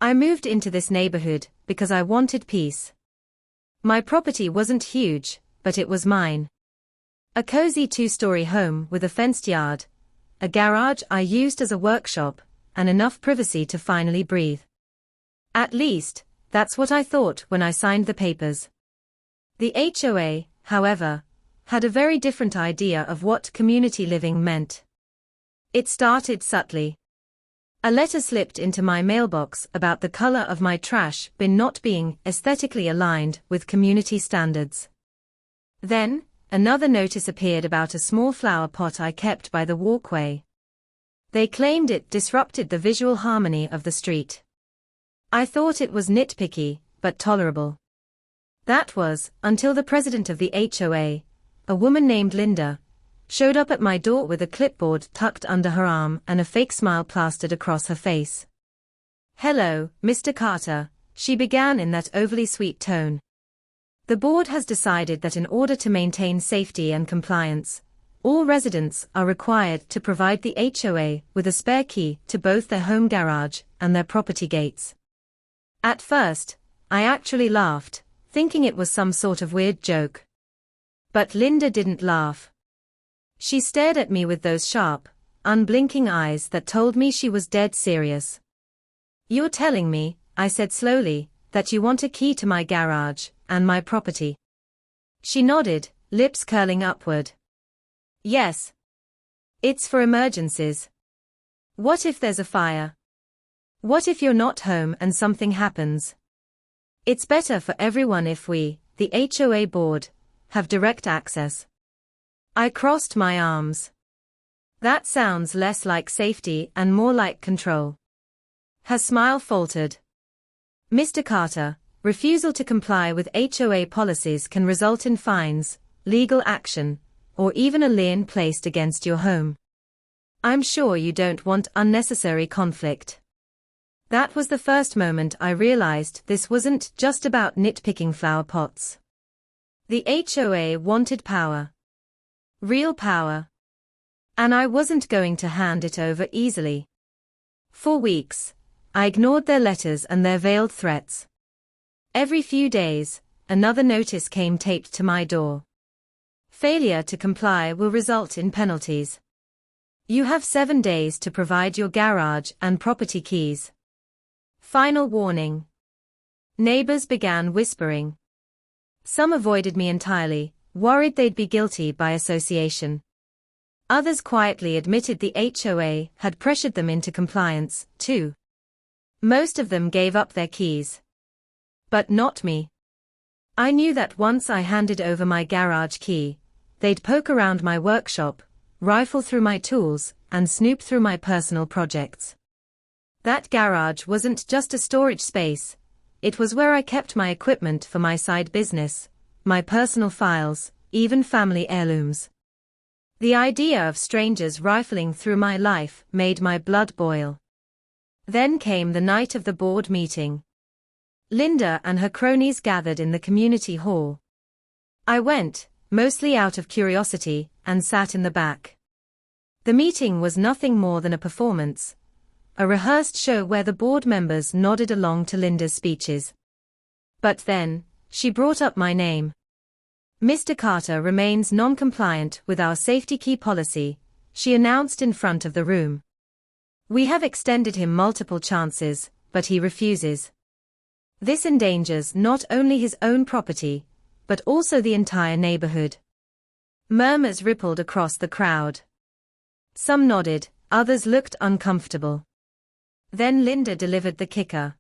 I moved into this neighborhood because I wanted peace. My property wasn't huge, but it was mine. A cozy 2-story home with a fenced yard, a garage I used as a workshop, and enough privacy to finally breathe. At least, that's what I thought when I signed the papers. The HOA, however, had a very different idea of what community living meant. It started subtly. A letter slipped into my mailbox about the color of my trash bin not being aesthetically aligned with community standards. Then, another notice appeared about a small flower pot I kept by the walkway. They claimed it disrupted the visual harmony of the street. I thought it was nitpicky, but tolerable. That was, until the president of the HOA, a woman named Linda, showed up at my door with a clipboard tucked under her arm and a fake smile plastered across her face. "Hello, Mr. Carter," she began in that overly sweet tone. "The board has decided that in order to maintain safety and compliance, all residents are required to provide the HOA with a spare key to both their home garage and their property gates." At first, I actually laughed, thinking it was some sort of weird joke. But Linda didn't laugh. She stared at me with those sharp, unblinking eyes that told me she was dead serious. "You're telling me," I said slowly, "that you want a key to my garage and my property?" She nodded, lips curling upward. "Yes. It's for emergencies. What if there's a fire? What if you're not home and something happens? It's better for everyone if we, the HOA board, have direct access." I crossed my arms. That sounds less like safety and more like control. Her smile faltered. "Mr. Carter, refusal to comply with HOA policies can result in fines, legal action, or even a lien placed against your home. I'm sure you don't want unnecessary conflict." That was the first moment I realized this wasn't just about nitpicking flower pots. The HOA wanted power. Real power. And I wasn't going to hand it over easily. For weeks, I ignored their letters and their veiled threats. Every few days, another notice came taped to my door. "Failure to comply will result in penalties. You have 7 days to provide your garage and property keys. Final warning." Neighbors began whispering. Some avoided me entirely, worried they'd be guilty by association. Others quietly admitted the HOA had pressured them into compliance, too. Most of them gave up their keys. But not me. I knew that once I handed over my garage key, they'd poke around my workshop, rifle through my tools, and snoop through my personal projects. That garage wasn't just a storage space, it was where I kept my equipment for my side business, my personal files, even family heirlooms. The idea of strangers rifling through my life made my blood boil. Then came the night of the board meeting. Linda and her cronies gathered in the community hall. I went, mostly out of curiosity, and sat in the back. The meeting was nothing more than a performance, a rehearsed show where the board members nodded along to Linda's speeches. But then, she brought up my name. "Mr. Carter remains non-compliant with our safety key policy," she announced in front of the room. "We have extended him multiple chances, but he refuses. This endangers not only his own property, but also the entire neighborhood." Murmurs rippled across the crowd. Some nodded, others looked uncomfortable. Then Linda delivered the kicker.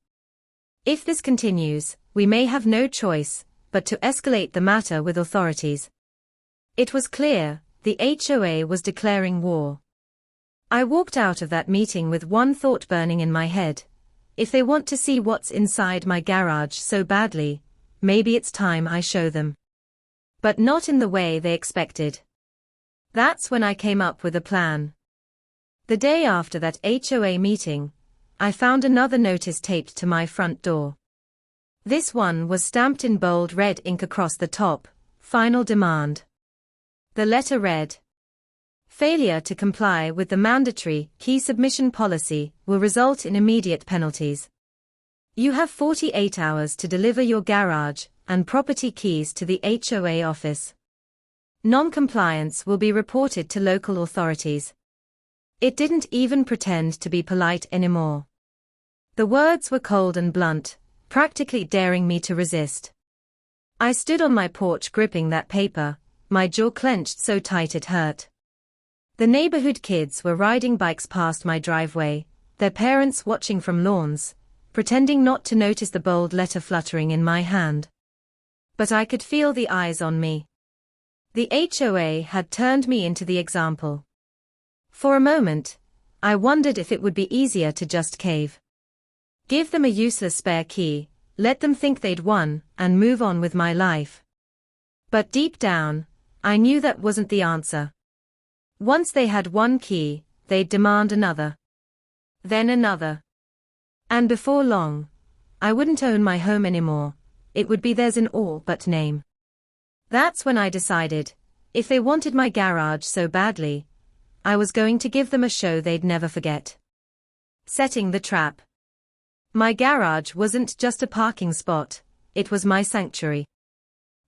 "If this continues, we may have no choice but to escalate the matter with authorities." It was clear, the HOA was declaring war. I walked out of that meeting with one thought burning in my head. If they want to see what's inside my garage so badly, maybe it's time I show them. But not in the way they expected. That's when I came up with a plan. The day after that HOA meeting, I found another notice taped to my front door. This one was stamped in bold red ink across the top, "Final Demand." The letter read, "Failure to comply with the mandatory key submission policy will result in immediate penalties. You have 48 hours to deliver your garage and property keys to the HOA office. Non-compliance will be reported to local authorities. It didn't even pretend to be polite anymore. The words were cold and blunt, practically daring me to resist. I stood on my porch gripping that paper, my jaw clenched so tight it hurt. The neighborhood kids were riding bikes past my driveway, their parents watching from lawns, pretending not to notice the bold letter fluttering in my hand. But I could feel the eyes on me. The HOA had turned me into the example. For a moment, I wondered if it would be easier to just cave. Give them a useless spare key, let them think they'd won, and move on with my life. But deep down, I knew that wasn't the answer. Once they had one key, they'd demand another. Then another. And before long, I wouldn't own my home anymore, it would be theirs in all but name. That's when I decided, if they wanted my garage so badly, I was going to give them a show they'd never forget. Setting the trap. My garage wasn't just a parking spot, it was my sanctuary.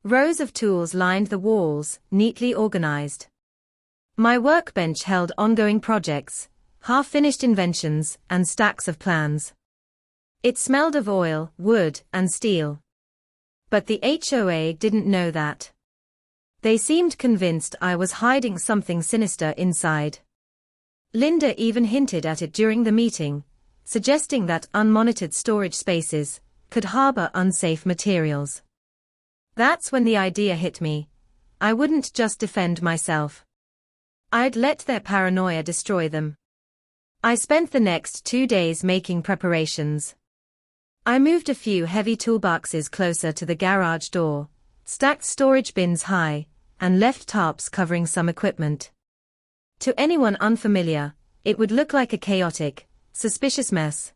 Rows of tools lined the walls, neatly organized. My workbench held ongoing projects, half-finished inventions, and stacks of plans. It smelled of oil, wood, and steel. But the HOA didn't know that. They seemed convinced I was hiding something sinister inside. Linda even hinted at it during the meeting, suggesting that unmonitored storage spaces could harbor unsafe materials. That's when the idea hit me. I wouldn't just defend myself. I'd let their paranoia destroy them. I spent the next 2 days making preparations. I moved a few heavy toolboxes closer to the garage door, stacked storage bins high, and left tarps covering some equipment. To anyone unfamiliar, it would look like a chaotic, suspicious mess.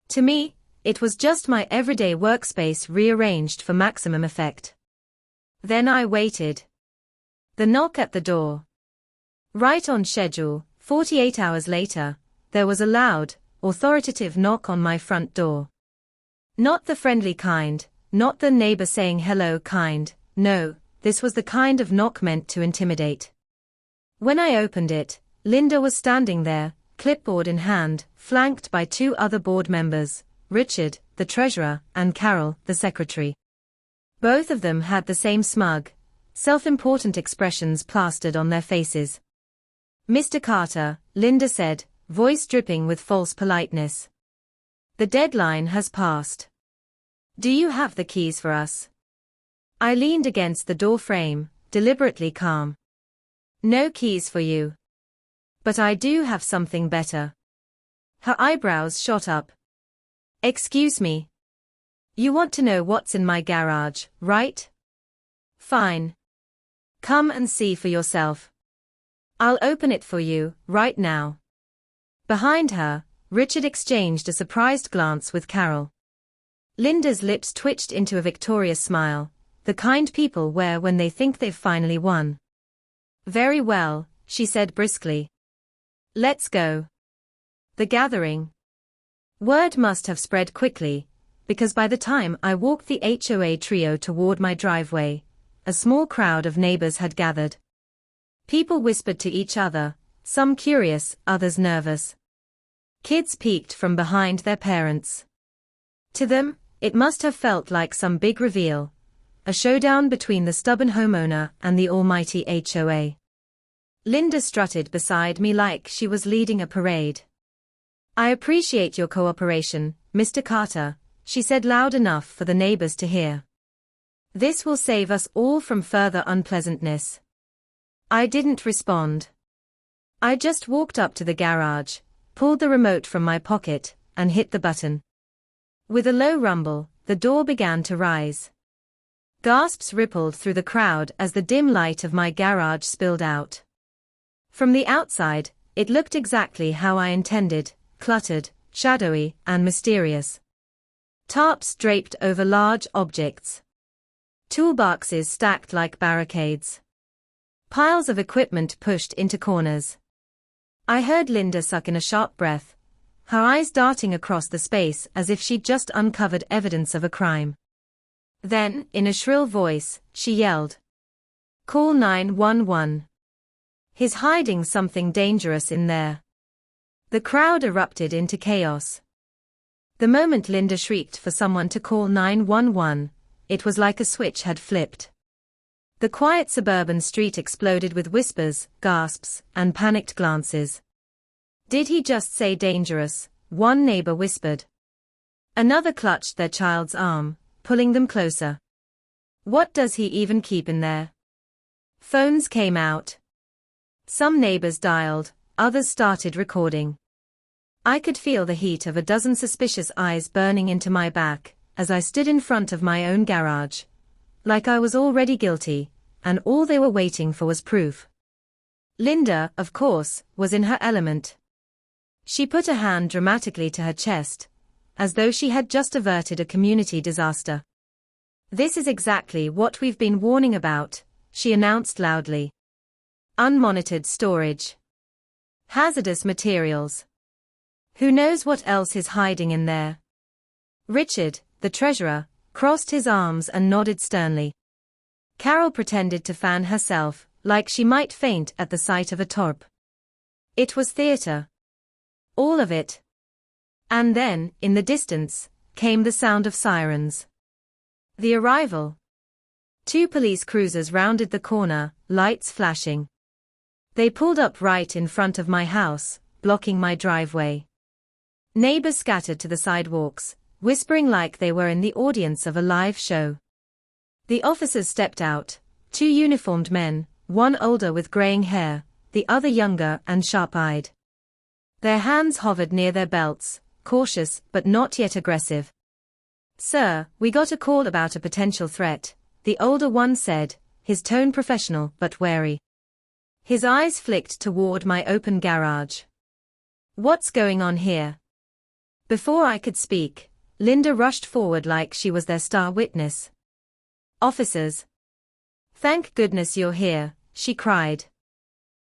To me, it was just my everyday workspace rearranged for maximum effect. Then I waited. The knock at the door. Right on schedule, 48 hours later, there was a loud, authoritative knock on my front door. Not the friendly kind, not the neighbor saying hello kind, no, this was the kind of knock meant to intimidate. When I opened it, Linda was standing there, clipboard in hand, flanked by 2 other board members, Richard, the treasurer, and Carol, the secretary. Both of them had the same smug, self-important expressions plastered on their faces. "Mr. Carter," Linda said, voice dripping with false politeness. "The deadline has passed. Do you have the keys for us?" I leaned against the door frame, deliberately calm. "No keys for you. But I do have something better." Her eyebrows shot up. "Excuse me. You want to know what's in my garage, right? Fine. Come and see for yourself. I'll open it for you, right now." Behind her, Richard exchanged a surprised glance with Carol. Linda's lips twitched into a victorious smile, the kind people wear when they think they've finally won. "Very well," she said briskly. "Let's go." The gathering. Word must have spread quickly, because by the time I walked the HOA trio toward my driveway, a small crowd of neighbors had gathered. People whispered to each other, some curious, others nervous. Kids peeked from behind their parents. To them, it must have felt like some big reveal, a showdown between the stubborn homeowner and the almighty HOA. Linda strutted beside me like she was leading a parade. "I appreciate your cooperation, Mr. Carter," she said loud enough for the neighbors to hear. "This will save us all from further unpleasantness." I didn't respond. I just walked up to the garage, pulled the remote from my pocket, and hit the button. With a low rumble, the door began to rise. Gasps rippled through the crowd as the dim light of my garage spilled out. From the outside, it looked exactly how I intended, cluttered, shadowy, and mysterious. Tarps draped over large objects. Toolboxes stacked like barricades. Piles of equipment pushed into corners. I heard Linda suck in a sharp breath, her eyes darting across the space as if she'd just uncovered evidence of a crime. Then, in a shrill voice, she yelled, "Call 911. He's hiding something dangerous in there." The crowd erupted into chaos. The moment Linda shrieked for someone to call 911, it was like a switch had flipped. The quiet suburban street exploded with whispers, gasps, and panicked glances. "Did he just say dangerous?" one neighbor whispered. Another clutched their child's arm, pulling them closer. "What does he even keep in there?" Phones came out. Some neighbors dialed, others started recording. I could feel the heat of a dozen suspicious eyes burning into my back, as I stood in front of my own garage. Like I was already guilty, and all they were waiting for was proof. Linda, of course, was in her element. She put a hand dramatically to her chest, as though she had just averted a community disaster. "This is exactly what we've been warning about," she announced loudly. "Unmonitored storage. Hazardous materials. Who knows what else is hiding in there?" Richard, the treasurer, crossed his arms and nodded sternly. Carol pretended to fan herself, like she might faint at the sight of a torp. It was theater. All of it. And then, in the distance, came the sound of sirens. The arrival. 2 police cruisers rounded the corner, lights flashing. They pulled up right in front of my house, blocking my driveway. Neighbors scattered to the sidewalks, whispering like they were in the audience of a live show. The officers stepped out, 2 uniformed men, one older with graying hair, the other younger and sharp-eyed. Their hands hovered near their belts, cautious but not yet aggressive. "Sir, we got a call about a potential threat," the older one said, his tone professional but wary. His eyes flicked toward my open garage. "What's going on here?" Before I could speak, Linda rushed forward like she was their star witness. "Officers. Thank goodness you're here," she cried.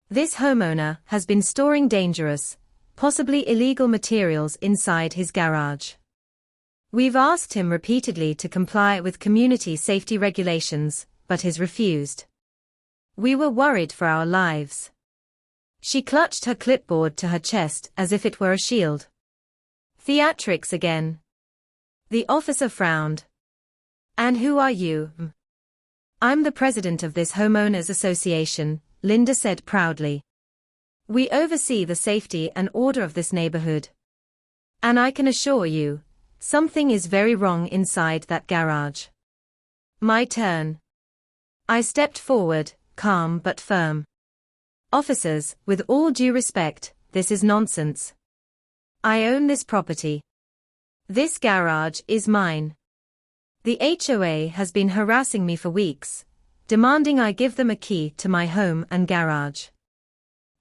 "This homeowner has been storing dangerous, possibly illegal materials inside his garage. We've asked him repeatedly to comply with community safety regulations, but he's refused. We were worried for our lives." She clutched her clipboard to her chest as if it were a shield. "Theatrics again." The officer frowned. "And who are you?" "I'm the president of this homeowners association," Linda said proudly. "We oversee the safety and order of this neighborhood. And I can assure you, something is very wrong inside that garage." My turn. I stepped forward, calm but firm. "Officers, with all due respect, this is nonsense. I own this property. This garage is mine. The HOA has been harassing me for weeks, demanding I give them a key to my home and garage.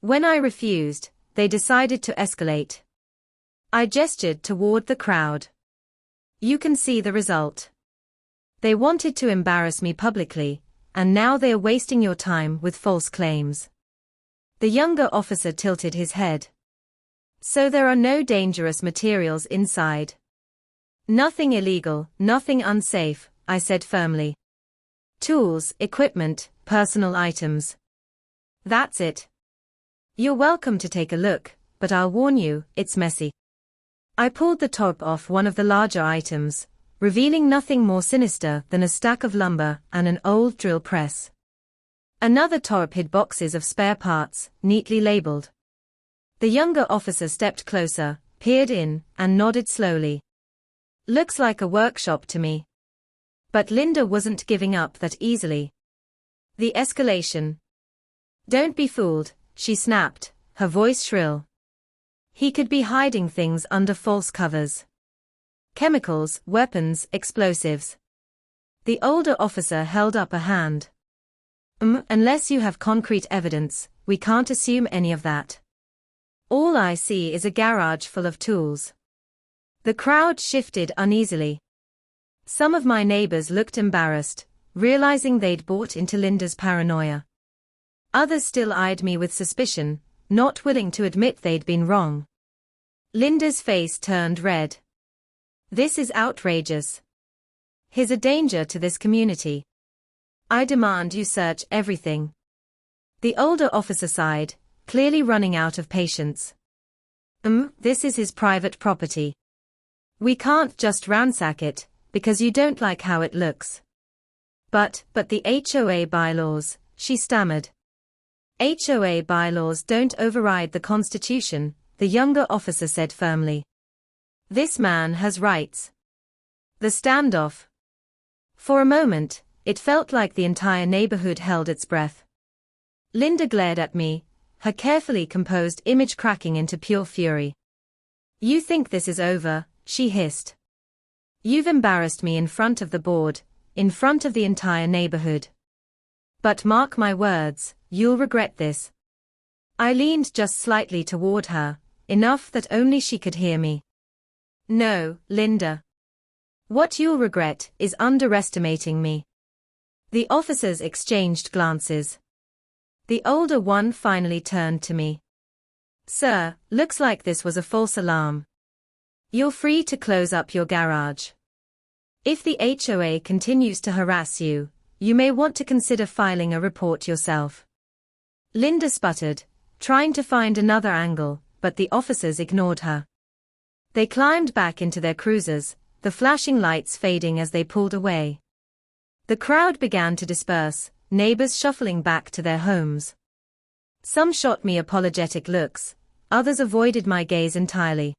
When I refused, they decided to escalate." I gestured toward the crowd. "You can see the result. They wanted to embarrass me publicly, and now they are wasting your time with false claims." The younger officer tilted his head. "So there are no dangerous materials inside?" "Nothing illegal, nothing unsafe," I said firmly. "Tools, equipment, personal items. That's it. You're welcome to take a look, but I'll warn you, it's messy." I pulled the top off one of the larger items, revealing nothing more sinister than a stack of lumber and an old drill press. Another top hid boxes of spare parts, neatly labeled. The younger officer stepped closer, peered in, and nodded slowly. "Looks like a workshop to me." But Linda wasn't giving up that easily. The escalation. "Don't be fooled," she snapped, her voice shrill. "He could be hiding things under false covers. Chemicals, weapons, explosives." The older officer held up a hand. Unless you have concrete evidence, we can't assume any of that. All I see is a garage full of tools." The crowd shifted uneasily. Some of my neighbors looked embarrassed, realizing they'd bought into Linda's paranoia. Others still eyed me with suspicion, not willing to admit they'd been wrong. Linda's face turned red. This is outrageous. He's a danger to this community. I demand you search everything. The older officer sighed, clearly running out of patience. This is his private property. We can't just ransack it, because you don't like how it looks. But the HOA bylaws, she stammered. HOA bylaws don't override the Constitution, the younger officer said firmly. This man has rights. The standoff. For a moment, it felt like the entire neighborhood held its breath. Linda glared at me, her carefully composed image cracking into pure fury. You think this is over, she hissed. You've embarrassed me in front of the board, in front of the entire neighborhood. But mark my words, you'll regret this. I leaned just slightly toward her, enough that only she could hear me. No, Linda. What you'll regret is underestimating me. The officers exchanged glances. The older one finally turned to me. Sir, looks like this was a false alarm. You're free to close up your garage. If the HOA continues to harass you, you may want to consider filing a report yourself. Linda sputtered, trying to find another angle, but the officers ignored her. They climbed back into their cruisers, the flashing lights fading as they pulled away. The crowd began to disperse, neighbors shuffling back to their homes. Some shot me apologetic looks, others avoided my gaze entirely.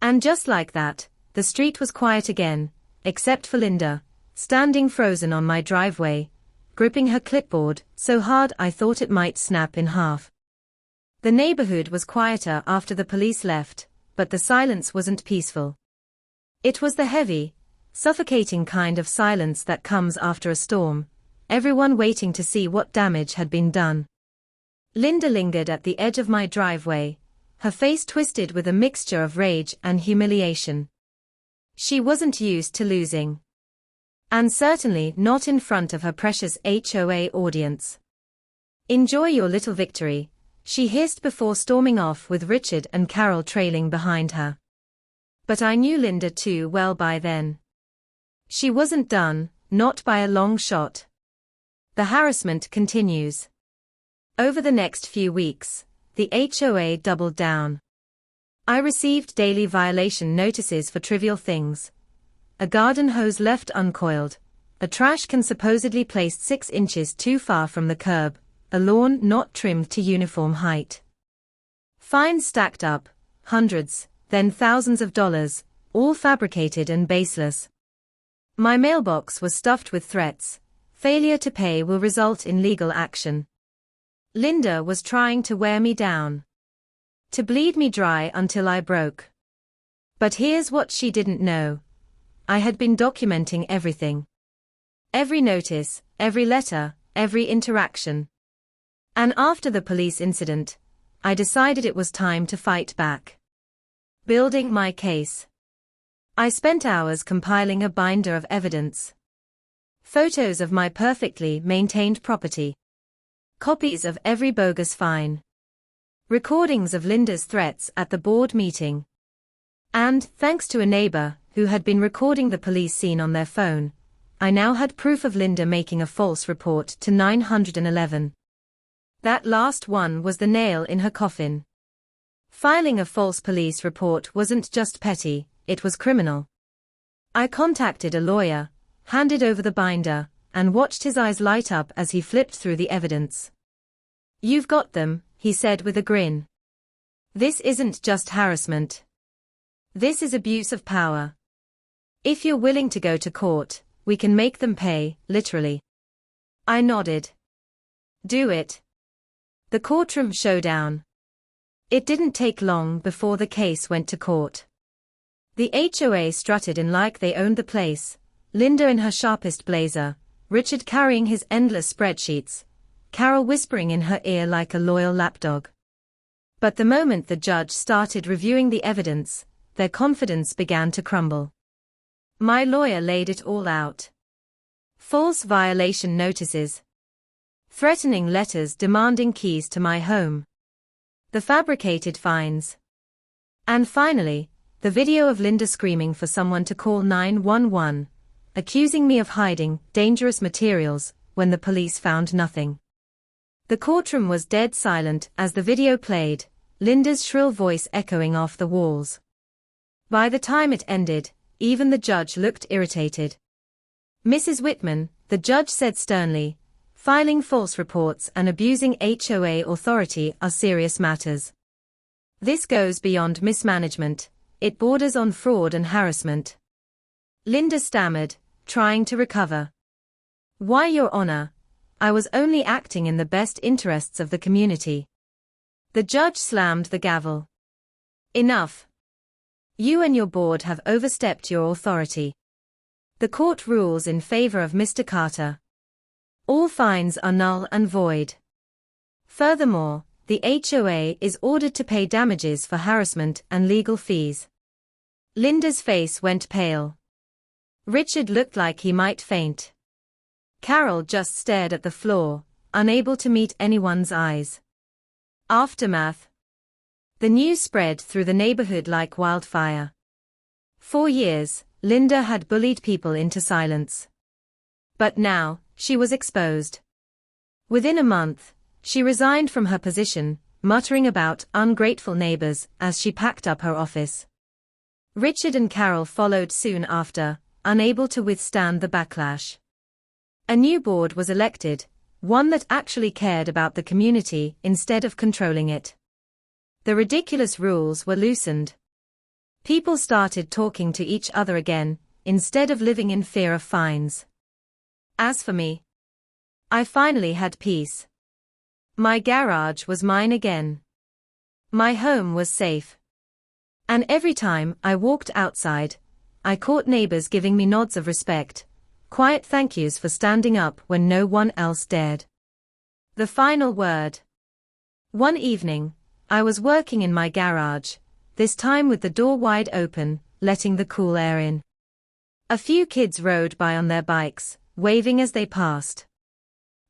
And just like that, the street was quiet again, except for Linda, standing frozen on my driveway, gripping her clipboard so hard I thought it might snap in half. The neighborhood was quieter after the police left, but the silence wasn't peaceful. It was the heavy, suffocating kind of silence that comes after a storm, everyone waiting to see what damage had been done. Linda lingered at the edge of my driveway, her face twisted with a mixture of rage and humiliation. She wasn't used to losing. And certainly not in front of her precious HOA audience. Enjoy your little victory, she hissed before storming off with Richard and Carol trailing behind her. But I knew Linda too well by then. She wasn't done, not by a long shot. The harassment continues. Over the next few weeks, the HOA doubled down. I received daily violation notices for trivial things. A garden hose left uncoiled, a trash can supposedly placed 6 inches too far from the curb, a lawn not trimmed to uniform height. Fines stacked up, hundreds, then thousands of dollars, all fabricated and baseless. My mailbox was stuffed with threats. Failure to pay will result in legal action. Linda was trying to wear me down. To bleed me dry until I broke. But here's what she didn't know. I had been documenting everything. Every notice, every letter, every interaction. And after the police incident, I decided it was time to fight back. Building my case. I spent hours compiling a binder of evidence. Photos of my perfectly maintained property. Copies of every bogus fine. Recordings of Linda's threats at the board meeting. And, thanks to a neighbor, who had been recording the police scene on their phone, I now had proof of Linda making a false report to 911. That last one was the nail in her coffin. Filing a false police report wasn't just petty, it was criminal. I contacted a lawyer, handed over the binder, and watched his eyes light up as he flipped through the evidence. You've got them, he said with a grin. This isn't just harassment. This is abuse of power. If you're willing to go to court, we can make them pay, literally. I nodded. Do it. The courtroom showdown. It didn't take long before the case went to court. The HOA strutted in like they owned the place, Linda in her sharpest blazer, Richard carrying his endless spreadsheets, Carol whispering in her ear like a loyal lapdog. But the moment the judge started reviewing the evidence, their confidence began to crumble. My lawyer laid it all out. False violation notices. Threatening letters demanding keys to my home. The fabricated fines. And finally, the video of Linda screaming for someone to call 911, accusing me of hiding dangerous materials when the police found nothing. The courtroom was dead silent as the video played, Linda's shrill voice echoing off the walls. By the time it ended, even the judge looked irritated. "Mrs. Whitman," the judge said sternly, "filing false reports and abusing HOA authority are serious matters. This goes beyond mismanagement, it borders on fraud and harassment." Linda stammered, trying to recover. "Why, Your Honor, I was only acting in the best interests of the community." The judge slammed the gavel. "Enough. You and your board have overstepped your authority. The court rules in favor of Mr. Carter. All fines are null and void. Furthermore, the HOA is ordered to pay damages for harassment and legal fees." Linda's face went pale. Richard looked like he might faint. Carol just stared at the floor, unable to meet anyone's eyes. Aftermath. The news spread through the neighborhood like wildfire. For years, Linda had bullied people into silence. But now, she was exposed. Within a month, she resigned from her position, muttering about ungrateful neighbors as she packed up her office. Richard and Carol followed soon after, unable to withstand the backlash. A new board was elected, one that actually cared about the community instead of controlling it. The ridiculous rules were loosened. People started talking to each other again, instead of living in fear of fines. As for me, I finally had peace. My garage was mine again. My home was safe. And every time I walked outside, I caught neighbors giving me nods of respect, quiet thank yous for standing up when no one else dared. The final word. One evening, I was working in my garage, this time with the door wide open, letting the cool air in. A few kids rode by on their bikes, waving as they passed.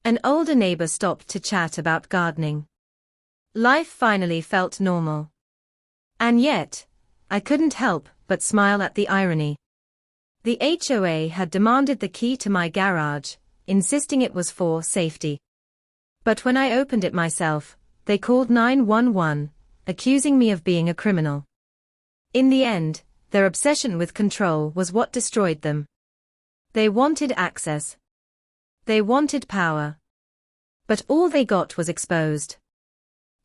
An older neighbor stopped to chat about gardening. Life finally felt normal. And yet, I couldn't help but smile at the irony. The HOA had demanded the key to my garage, insisting it was for safety. But when I opened it myself, they called 911, accusing me of being a criminal. In the end, their obsession with control was what destroyed them. They wanted access. They wanted power. But all they got was exposed.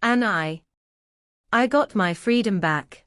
And I got my freedom back.